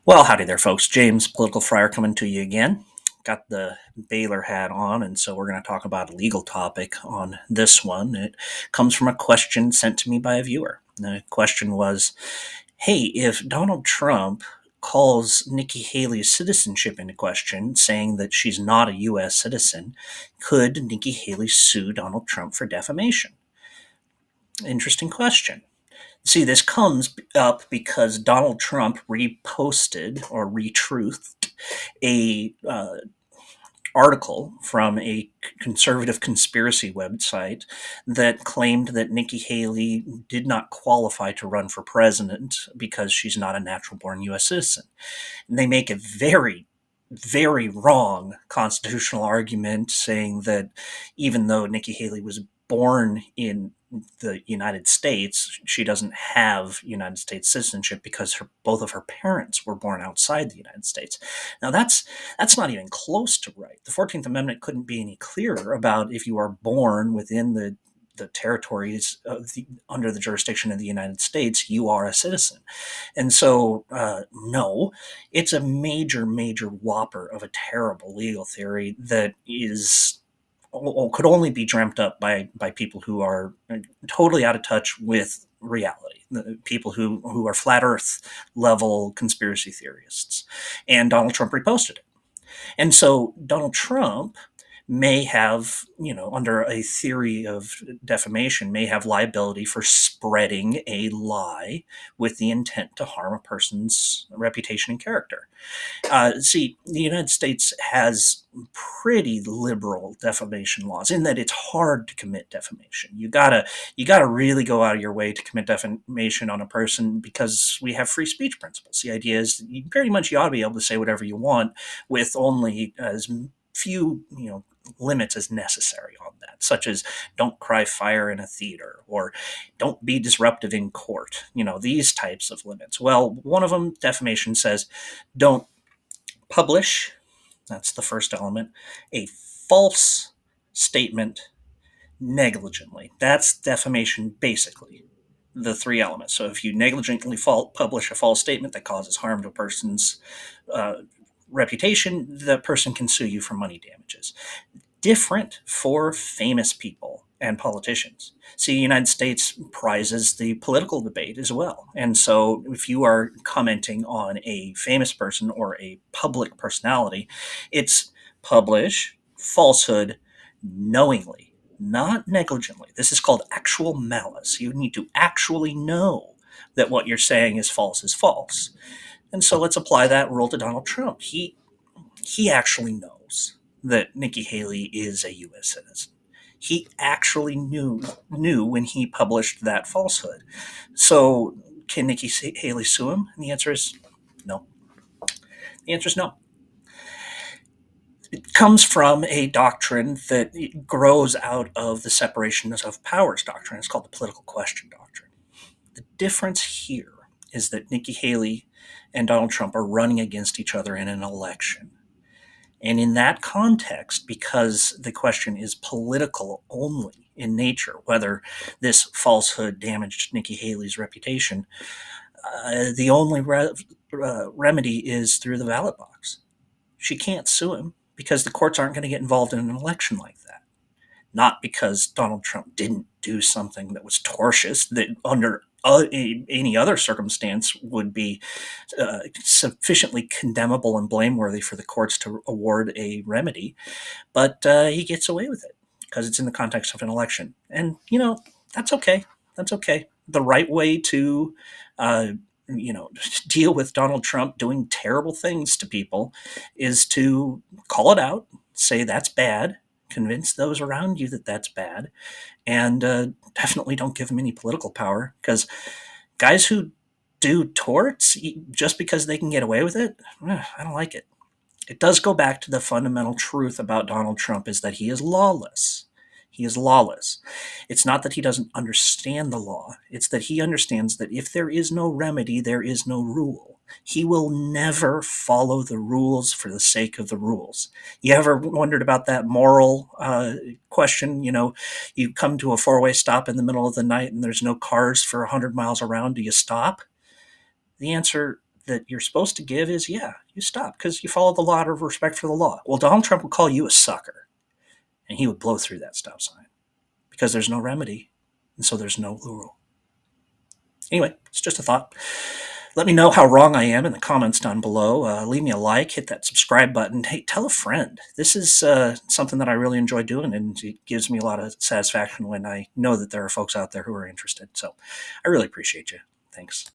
Well, howdy there, folks. James, Political Friar, coming to you again. Got the Baylor hat on, and so we're going to talk about a legal topic on this one. It comes from a question sent to me by a viewer. The question was, hey, if Donald Trump calls Nikki Haley's citizenship into question, saying that she's not a U.S. citizen, could Nikki Haley sue Donald Trump for defamation? Interesting question. See, this comes up because Donald Trump reposted or retruthed a article from a conservative conspiracy website that claimed that Nikki Haley did not qualify to run for president because she's not a natural born U.S. citizen. And they make a very wrong constitutional argument saying that even though Nikki Haley was born in the United States, she doesn't have United States citizenship because both of her parents were born outside the United States. Now that's not even close to right. The 14th Amendment couldn't be any clearer about if you are born within the territories under the jurisdiction of the United States, you are a citizen. And so, no, it's a major whopper of a terrible legal theory that is could only be dreamt up by people who are totally out of touch with reality, the people who are flat Earth level conspiracy theorists. And Donald Trump reposted it. And so Donald Trump may have, under a theory of defamation, may have liability for spreading a lie with the intent to harm a person's reputation and character. See, the United States has pretty liberal defamation laws in that it's hard to commit defamation. You gotta really go out of your way to commit defamation on a person because we have free speech principles. The idea is that you ought to be able to say whatever you want with only as few limits as necessary on that, such as don't cry fire in a theater or don't be disruptive in court, these types of limits. Well, one of them, defamation, says don't publish, that's the first element, a false statement negligently. That's defamation, basically. The three elements. So if you negligently publish a false statement that causes harm to a person's reputation, the person can sue you for money damages. Different for famous people and politicians. See, the United States prizes the political debate as well. And so if you are commenting on a famous person or a public personality, it's publish falsehood knowingly, not negligently. This is called actual malice. You need to actually know that what you're saying is false is false. And so let's apply that rule to Donald Trump. He actually knows that Nikki Haley is a U.S. citizen. He actually knew when he published that falsehood. So can Nikki Haley sue him? And the answer is no. The answer is no. It comes from a doctrine that grows out of the separation of powers doctrine. It's called the political question doctrine. The difference here is that Nikki Haley and Donald Trump are running against each other in an election. And in that context, because the question is political only in nature, whether this falsehood damaged Nikki Haley's reputation, the only remedy is through the ballot box. She can't sue him because the courts aren't going to get involved in an election like that. Not because Donald Trump didn't do something that was tortious, that under any other circumstance would be sufficiently condemnable and blameworthy for the courts to award a remedy, but he gets away with it because it's in the context of an election. And, that's okay. That's okay. The right way to, deal with Donald Trump doing terrible things to people is to call it out, say that's bad, convince those around you that that's bad, and definitely don't give him any political power, because guys who do torts just because they can get away with it, I don't like it. It does go back to the fundamental truth about Donald Trump is that he is lawless. He is lawless. It's not that he doesn't understand the law. It's that he understands that if there is no remedy, there is no rule. He will never follow the rules for the sake of the rules. You ever wondered about that moral question? You come to a four-way stop in the middle of the night and there's no cars for 100 miles around. Do you stop? The answer that you're supposed to give is, yeah, you stop because you follow the law out of respect for the law. Well, Donald Trump would call you a sucker, and he would blow through that stop sign because there's no remedy, and so there's no rule. Anyway, it's just a thought. Let me know how wrong I am in the comments down below. Leave me a like, hit that subscribe button. Hey, tell a friend. This is something that I really enjoy doing, and it gives me a lot of satisfaction when I know that there are folks out there who are interested. So I really appreciate you. Thanks.